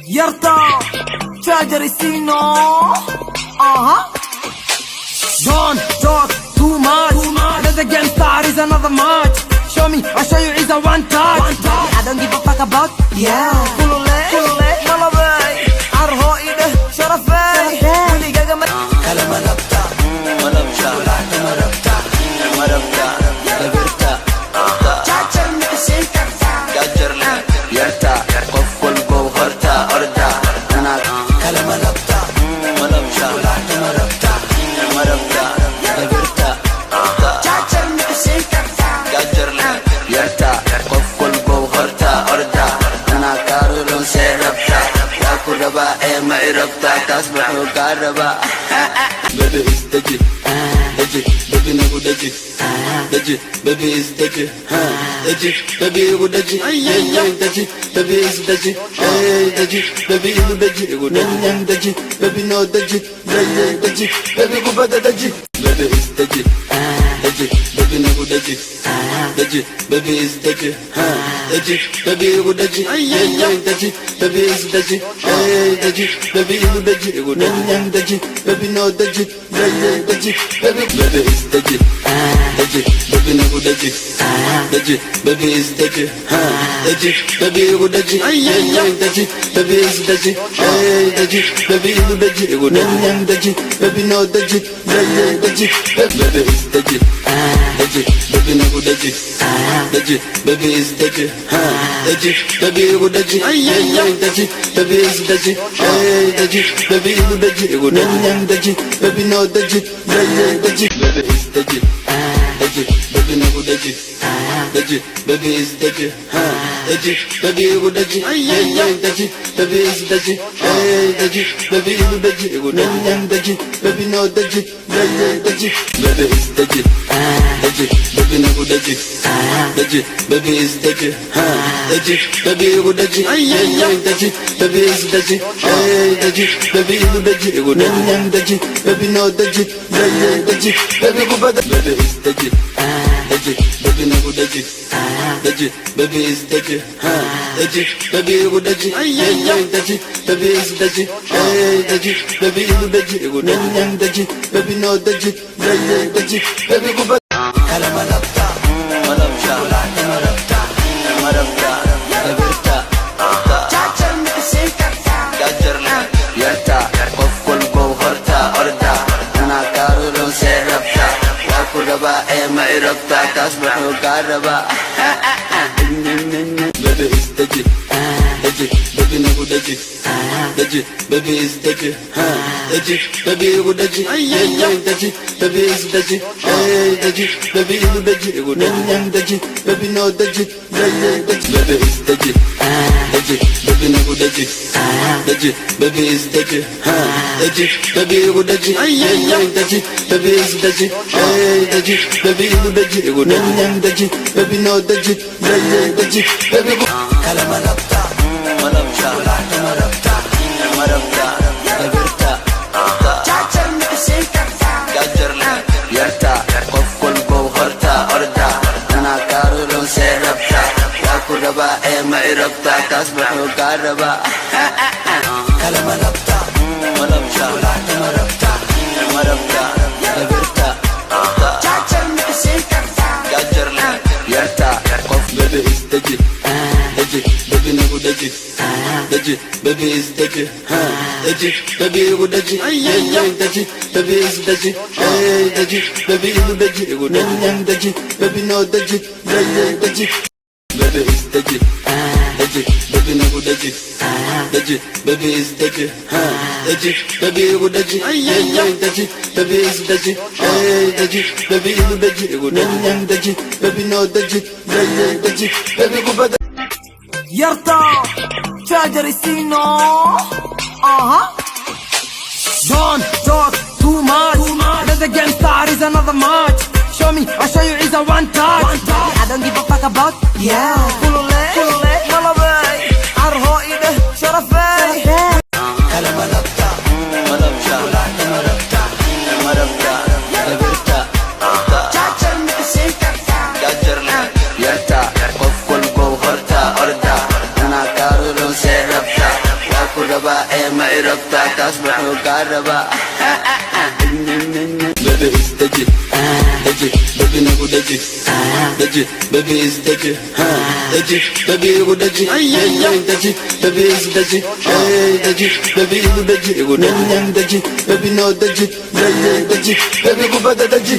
يرتع شجر السينو. Don't talk too much. Let the game start, is another match. Show me, I'll show you, is a one touch. I don't give a fuck about, yeah. Kulule, malabay. Arho ide, sharafay. Kuli gaga kala malabta, malabta, malabta, malabta, labirta, jajar misin karta, jajar le, yarta, qofwal go harta, arda, ana kala malabta, malabta, malabta, malabta, labirta, jajar misin karta, jajar le, yarta, qofwal go harta, arda, ana karulun serabta, yakuraba ema irabta, tasbahu karaba. Baby is daji, daji, baby nagu daji, daji, baby is daji, daji, baby ego daji, daji, baby is daji, daji, baby ego daji, ego daji, baby no daji, daji, baby go bada daji. Baby is daji, daji, baby nagu daji, daji, baby is daji, daji, baby ego daji, daji, baby is daji, daji, baby ego daji, ego daji, baby no daji, daji, baby is daji, daji, baby nagu daji, daji, baby is daji, daji, baby ego daji, daji, baby is daji, daji, baby ego daji, ego daji, baby no daji, daji, baby is daji, daji, baby nagu daji, daji, baby is daji, daji, baby ego daji, daji, baby is daji, daji, baby ego daji, ego daji, baby no daji, daji, baby is daji, daji, baby nagu daji, daji, baby is daji, daji, baby ego daji, daji, baby is daji, daji, baby ego daji, ego daji, baby no daji, daji, baby is daji, daji, baby nagu daji, daji, baby is daji, daji, baby ego daji, daji, baby is daji, daji, baby ego daji, ego daji, baby no daji, daji, baby go bada. Baby is daji, daji, baby nagu daji, daji, baby is daji, daji, baby ego daji, daji, baby is daji, daji, baby ego daji, ego daji, baby no daji, daji, baby go bada. Kala malabta, malabta, malabta, malabta, labirta, jajar misin karta, jajar le, yarta, qofwal go harta, arda, ana karulun serabta, yakuraba ema irabta, tasbahu karaba. Baby is daji, daji, baby nagu daji, daji, baby is daji, daji, baby ego daji, daji, baby is daji, daji, baby ego daji, ego daji, baby no daji, daji, baby is daji, daji, baby nagu daji, daji, baby is daji, daji, baby ego daji, daji, baby is daji, daji, baby ego daji, ego daji, baby no daji, daji, baby go. Kala malabta, malabta, malabta, malabta, labirta, jajar misin karta, jajar le, yarta, qofwal go harta, arda, ana karulun serabta, yakuraba ema irabta, tasbahu karaba. Kala malabta, malabta, malabta, malabta, labirta, jajar misin karta, jajar le, yarta, baby is daji, daji, baby nagu daji, daji, baby is daji, daji, baby ego daji, daji, baby is daji, daji, baby ego daji, ego daji, baby no daji, daji, baby is daji, daji, baby nagu daji, daji, baby is daji, daji, baby ego daji, daji, baby is daji, daji, baby ego daji, ego daji, baby no daji, daji, baby go bada. Yarta شجر السينو. Don't talk too much. Let the game start, is another match. Show me, I'll show you, is a one touch. I don't give a fuck about, yeah. Kulule, malabay. Arho ide, sharafay. Kala malabta, malabta, malabta, malabta, labirta, jajar misin karta, jajar le, yarta, qofwal go harta, arda, ana karulun serabta, raba ma irabta tasbahu karaba baby is daji daji baby nagu daji daji baby is daji daji baby go daji daji baby is daji daji baby go daji daji baby no daji daji baby go bada daji